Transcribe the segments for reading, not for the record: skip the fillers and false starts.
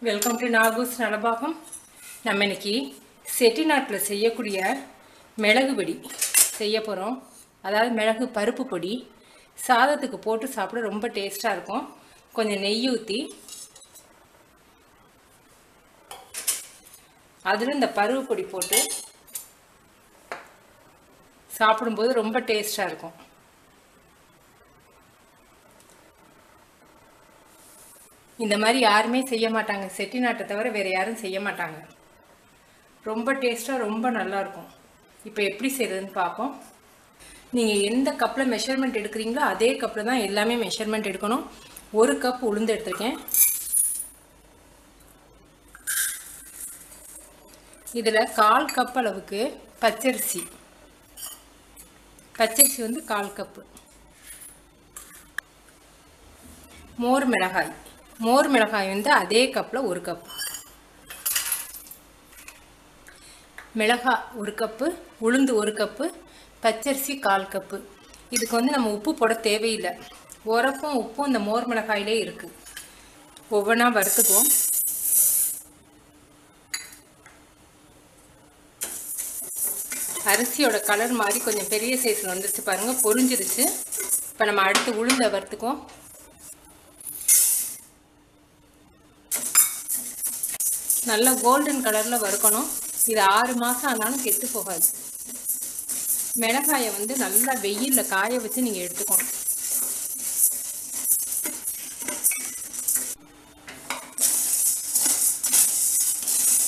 Welcome to நாகூஸ் Nalabagam. நம்ம இன்னைக்கு செட்டிநாட்டில் செய்யக்கூடிய மிளகு பொடி செய்ய போகிறோம். அதாவது மிளகு பருப்பு பொடி சாதத்துக்கு போட்டு சாப்பிட ரொம்ப டேஸ்ட்டாக இருக்கும். கொஞ்சம் நெய் ஊற்றி அதில் இந்த பருப்பு பொடி போட்டு சாப்பிடும்போது ரொம்ப டேஸ்ட்டாக இருக்கும். இந்த மாதிரி யாருமே செய்ய மாட்டாங்க, செட்டிநாட்டை தவிர வேறு யாரும் செய்ய மாட்டாங்க. ரொம்ப டேஸ்ட்டாக ரொம்ப நல்லாயிருக்கும். இப்போ எப்படி செய்கிறதுன்னு பார்ப்போம். நீங்கள் எந்த கப்பில் மெஷர்மெண்ட் எடுக்கிறீங்களோ அதே கப்பில் தான் எல்லாமே மெஷர்மெண்ட் எடுக்கணும். 1 கப் உளுந்து எடுத்துருக்கேன். இதில் 1/4 கப் அளவுக்கு பச்சரிசி வந்து 1/4 கப்பு. மோர் மிளகாய் வந்து அதே கப்பில் 1 கப். மிளகாய் 1 கப்பு, உளுந்து 1 கப்பு, பச்சரிசி 1/4 கப்பு. இதுக்கு வந்து நம்ம உப்பு போட தேவையில்லை. உரப்பும் உப்பும் இந்த மோர் மிளகாயிலே இருக்குது. ஒவ்வொன்றா வறுத்துக்குவோம். அரிசியோட கலர் மாதிரி கொஞ்சம் பெரிய சைஸில் வந்துருச்சு பாருங்கள், பொரிஞ்சிருச்சு. இப்போ நம்ம அடுத்து உளுந்தை வறுத்துக்குவோம். நல்லா கோல்டன் கலரில் வறுக்கணும். இது 6 மாதம் ஆனாலும் கெட்டு போகாது. மிளகாயை வந்து நல்லா வெயிலில் காய வச்சு நீங்கள் எடுத்துக்கணும்.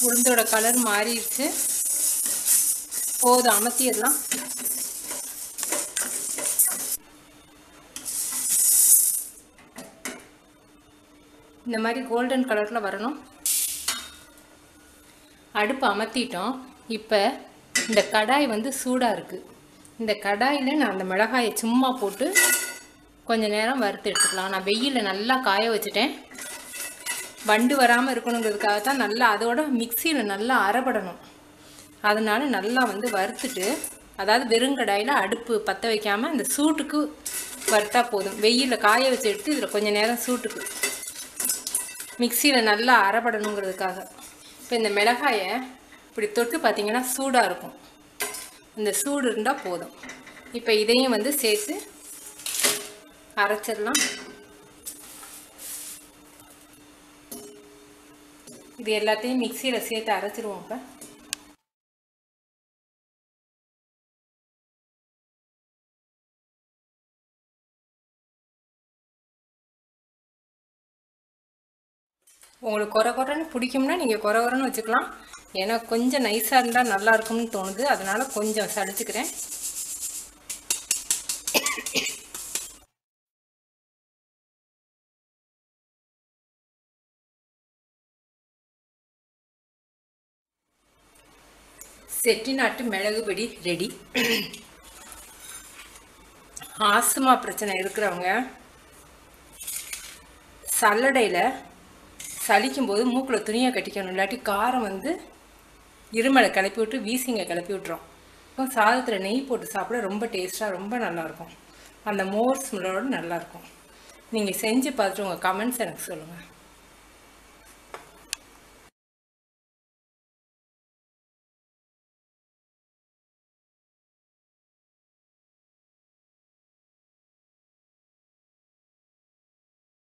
உளுந்தோட கலர் மாறிடுச்சு, போதும், அமர்த்திடலாம். இந்த மாதிரி கோல்டன் கலரில் வரணும். அடுப்பு அமர்த்திட்டோம். இப்போ இந்த கடாய் வந்து சூடாக இருக்குது. இந்த கடாயில் நான் அந்த மிளகாயை சும்மா போட்டு கொஞ்சம் நேரம் வறுத்து எடுத்துக்கலாம். நான் வெயிலில் நல்லா காய வச்சுட்டேன். வண்டு வராமல் இருக்கணுங்கிறதுக்காக தான். நல்லா அதோட மிக்சியில் நல்லா அரைப்படணும். அதனால நல்லா வந்து வறுத்துட்டு, அதாவது வெறுங்கடாயில் அடுப்பு பற்ற வைக்காமல் இந்த சூட்டுக்கு வறுத்தா போதும். வெயிலில் காய வச்சு எடுத்து இதில் கொஞ்சம் நேரம் சூட்டுக்கு மிக்சியில் நல்லா அரைப்படணுங்கிறதுக்காக. இப்போ இந்த மிளகாயை இப்படி தொட்டு பார்த்தீங்கன்னா சூடாக இருக்கும். இந்த சூடு இருந்தால் போதும். இப்போ இதையும் வந்து சேர்த்து அரைச்சிடலாம். இது எல்லாத்தையும் மிக்சியில் சேர்த்து அரைச்சிடுவோம். இப்போ உங்களுக்கு கொரன்னு பிடிக்கும்னா நீங்கள் கொரன்னு வச்சுக்கலாம். எனக்கு கொஞ்சம் நைஸாக இருந்தால் நல்லா இருக்கும்னு தோணுது, அதனால் கொஞ்சம் சளிச்சுக்கிறேன். செட்டிநாட்டு மிளகு பொடி ரெடி. ஆஸ்துமா பிரச்சனை இருக்கிறவங்க சல்லடையில் சலிக்கும்போது மூக்கில் துணியை கட்டிக்கணும். இல்லாட்டி காரம் வந்து இருமலை கிளப்பி விட்டு வீசிங்க கிளப்பி விட்டுரும். இப்போ சாதத்தில் நெய் போட்டு சாப்பிட ரொம்ப டேஸ்ட்டாக ரொம்ப நல்லாயிருக்கும். அந்த மோர் ஸ்மெல்லோடு நல்லாயிருக்கும். நீங்கள் செஞ்சு பார்த்துட்டு உங்கள் கமெண்ட்ஸ் எனக்கு சொல்லுங்கள்.